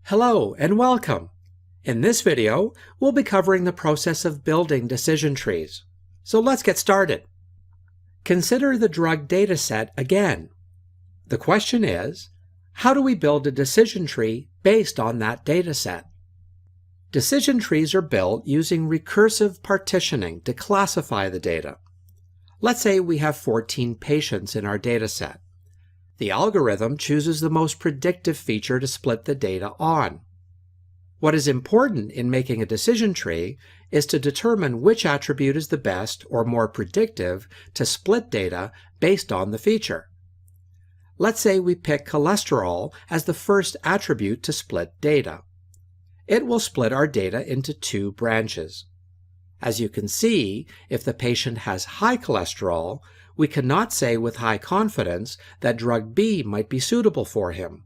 Hello and welcome! In this video, we'll be covering the process of building decision trees. So let's get started. Consider the drug dataset again. The question is, how do we build a decision tree based on that dataset? Decision trees are built using recursive partitioning to classify the data. Let's say we have 14 patients in our dataset. The algorithm chooses the most predictive feature to split the data on. What is important in making a decision tree is to determine which attribute is the best or more predictive to split data based on the feature. Let's say we pick cholesterol as the first attribute to split data. It will split our data into two branches. As you can see, if the patient has high cholesterol, we cannot say with high confidence that drug B might be suitable for him.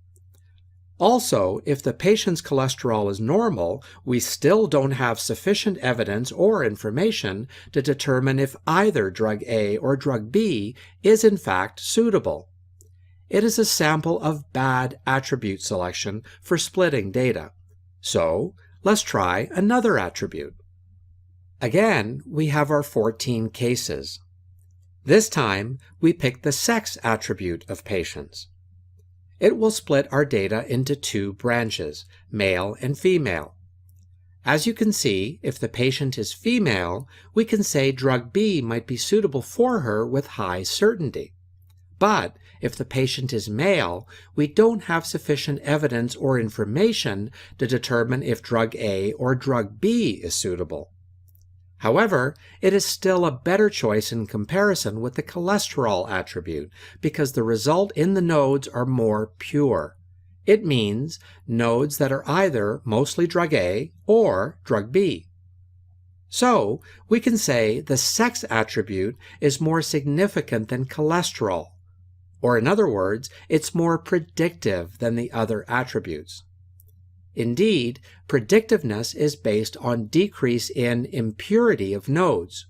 Also, if the patient's cholesterol is normal, we still don't have sufficient evidence or information to determine if either drug A or drug B is in fact suitable. It is a sample of bad attribute selection for splitting data. So, let's try another attribute. Again, we have our 14 cases. This time, we pick the sex attribute of patients. It will split our data into two branches, male and female. As you can see, if the patient is female, we can say drug B might be suitable for her with high certainty. But if the patient is male, we don't have sufficient evidence or information to determine if drug A or drug B is suitable. However, it is still a better choice in comparison with the cholesterol attribute because the result in the nodes are more pure. It means nodes that are either mostly drug A or drug B. So, we can say the sex attribute is more significant than cholesterol, or in other words, it's more predictive than the other attributes. Indeed, predictiveness is based on decrease in impurity of nodes.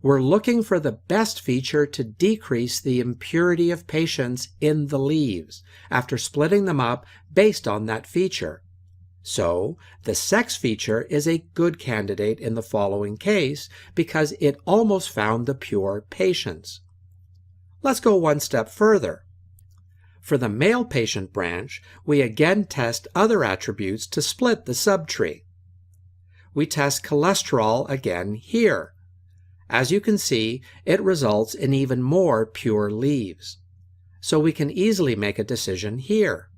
We're looking for the best feature to decrease the impurity of patients in the leaves after splitting them up based on that feature. So, the sex feature is a good candidate in the following case because it almost found the pure patients. Let's go one step further. For the male patient branch, we again test other attributes to split the subtree. We test cholesterol again here. As you can see, it results in even more pure leaves. So we can easily make a decision here.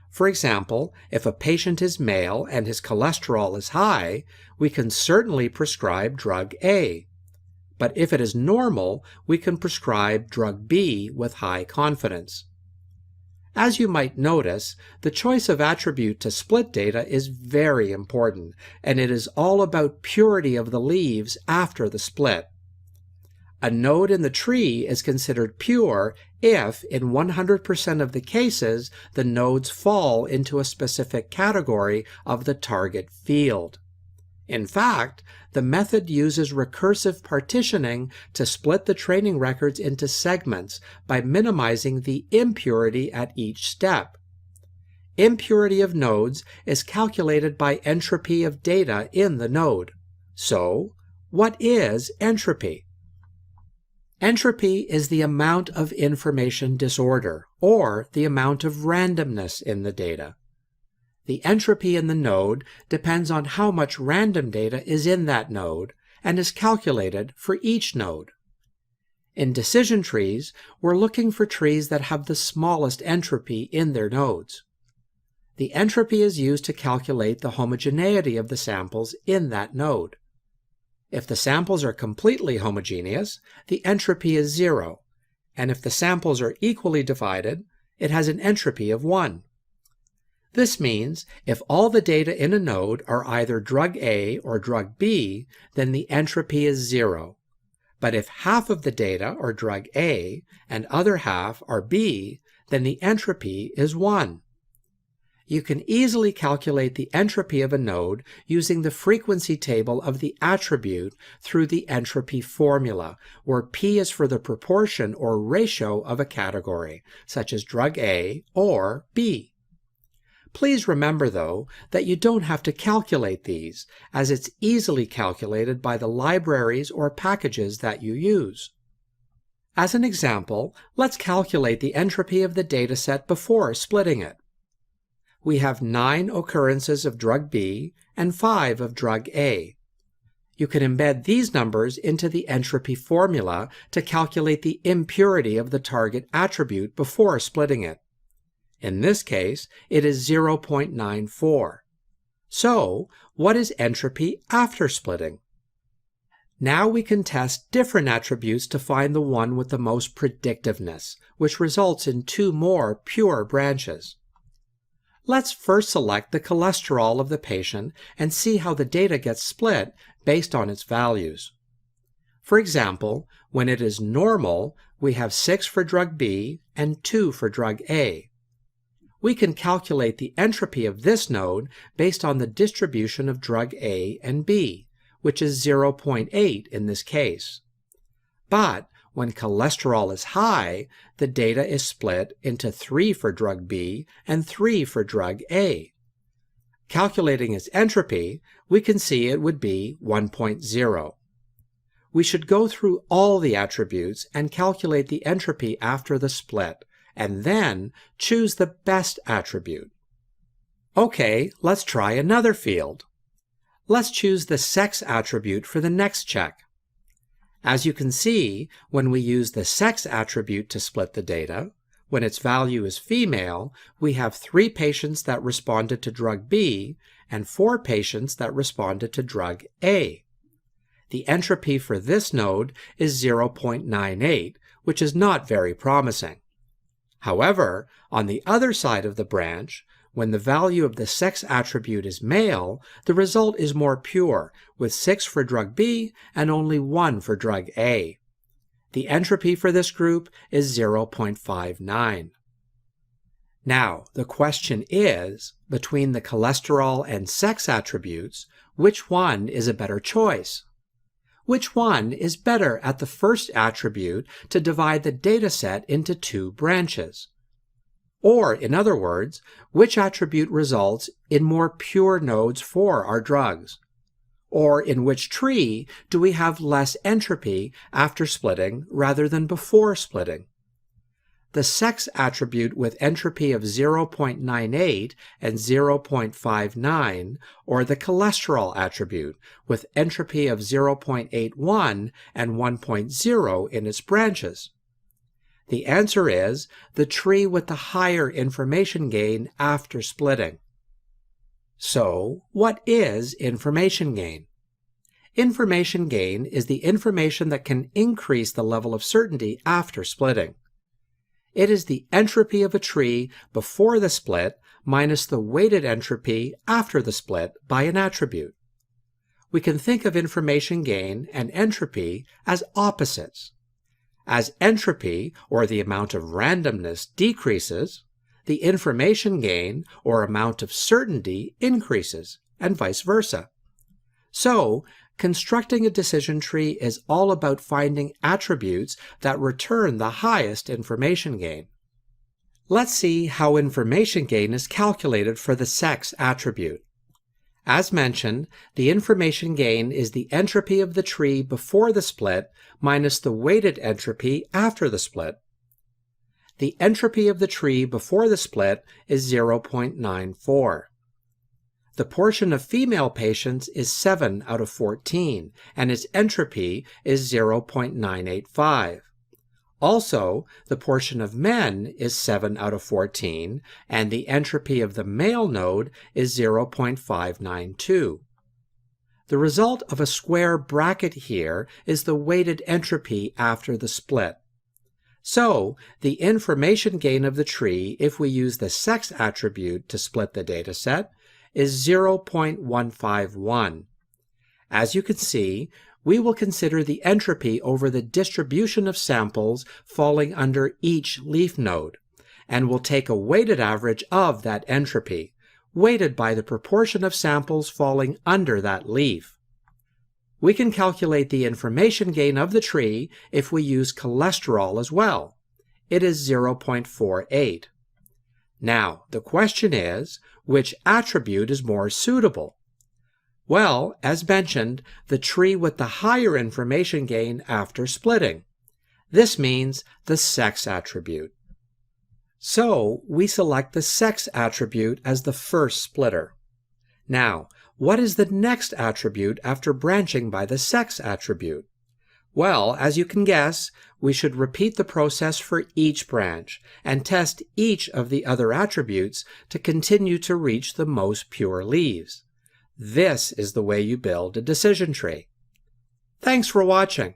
For example, if a patient is male and his cholesterol is high, we can certainly prescribe drug A. But if it is normal, we can prescribe drug B with high confidence. As you might notice, the choice of attribute to split data is very important, and it is all about purity of the leaves after the split. A node in the tree is considered pure if, in 100% of the cases, the nodes fall into a specific category of the target field. In fact, the method uses recursive partitioning to split the training records into segments by minimizing the impurity at each step. Impurity of nodes is calculated by entropy of data in the node. So, what is entropy? Entropy is the amount of information disorder, or the amount of randomness in the data. The entropy in the node depends on how much random data is in that node and is calculated for each node. In decision trees, we're looking for trees that have the smallest entropy in their nodes. The entropy is used to calculate the homogeneity of the samples in that node. If the samples are completely homogeneous, the entropy is 0, and if the samples are equally divided, it has an entropy of 1. This means if all the data in a node are either drug A or drug B, then the entropy is 0. But if half of the data are drug A and other half are B, then the entropy is 1. You can easily calculate the entropy of a node using the frequency table of the attribute through the entropy formula, where P is for the proportion or ratio of a category, such as drug A or B. Please remember, though, that you don't have to calculate these, as it's easily calculated by the libraries or packages that you use. As an example, let's calculate the entropy of the dataset before splitting it. We have 9 occurrences of drug B and 5 of drug A. You can embed these numbers into the entropy formula to calculate the impurity of the target attribute before splitting it. In this case, it is 0.94. So, what is entropy after splitting? Now we can test different attributes to find the one with the most predictiveness, which results in 2 more pure branches. Let's first select the cholesterol of the patient and see how the data gets split based on its values. For example, when it is normal, we have 6 for drug B and 2 for drug A. We can calculate the entropy of this node based on the distribution of drug A and B, which is 0.8 in this case. But when cholesterol is high, the data is split into 3 for drug B and 3 for drug A. Calculating its entropy, we can see it would be 1.0. We should go through all the attributes and calculate the entropy after the split, and then choose the best attribute. Okay, let's try another field. Let's choose the sex attribute for the next check. As you can see, when we use the sex attribute to split the data, when its value is female, we have 3 patients that responded to drug B and 4 patients that responded to drug A. The entropy for this node is 0.98, which is not very promising. However, on the other side of the branch, when the value of the sex attribute is male, the result is more pure, with 6 for drug B and only 1 for drug A. The entropy for this group is 0.59. Now, the question is, between the cholesterol and sex attributes, which one is a better choice? Which one is better at the first attribute to divide the dataset into 2 branches? Or, in other words, which attribute results in more pure nodes for our drugs? Or in which tree do we have less entropy after splitting rather than before splitting? The sex attribute with entropy of 0.98 and 0.59, or the cholesterol attribute with entropy of 0.81 and 1.0 in its branches? The answer is the tree with the higher information gain after splitting. So, what is information gain? Information gain is the information that can increase the level of certainty after splitting. It is the entropy of a tree before the split minus the weighted entropy after the split by an attribute. We can think of information gain and entropy as opposites. As entropy, or the amount of randomness, decreases, the information gain, or amount of certainty, increases, and vice versa. So, constructing a decision tree is all about finding attributes that return the highest information gain. Let's see how information gain is calculated for the sex attribute. As mentioned, the information gain is the entropy of the tree before the split minus the weighted entropy after the split. The entropy of the tree before the split is 0.94. The portion of female patients is 7 out of 14, and its entropy is 0.985. Also, the portion of men is 7 out of 14, and the entropy of the male node is 0.592. The result of a square bracket here is the weighted entropy after the split. So, the information gain of the tree, if we use the sex attribute to split the dataset, is 0.151. As you can see, we will consider the entropy over the distribution of samples falling under each leaf node, and we'll take a weighted average of that entropy, weighted by the proportion of samples falling under that leaf. We can calculate the information gain of the tree if we use cholesterol as well. It is 0.48. Now, the question is, which attribute is more suitable? Well, as mentioned, the tree with the higher information gain after splitting. This means the sex attribute. So, we select the sex attribute as the first splitter. Now, what is the next attribute after branching by the sex attribute? Well, as you can guess, we should repeat the process for each branch and test each of the other attributes to continue to reach the most pure leaves. This is the way you build a decision tree. Thanks for watching.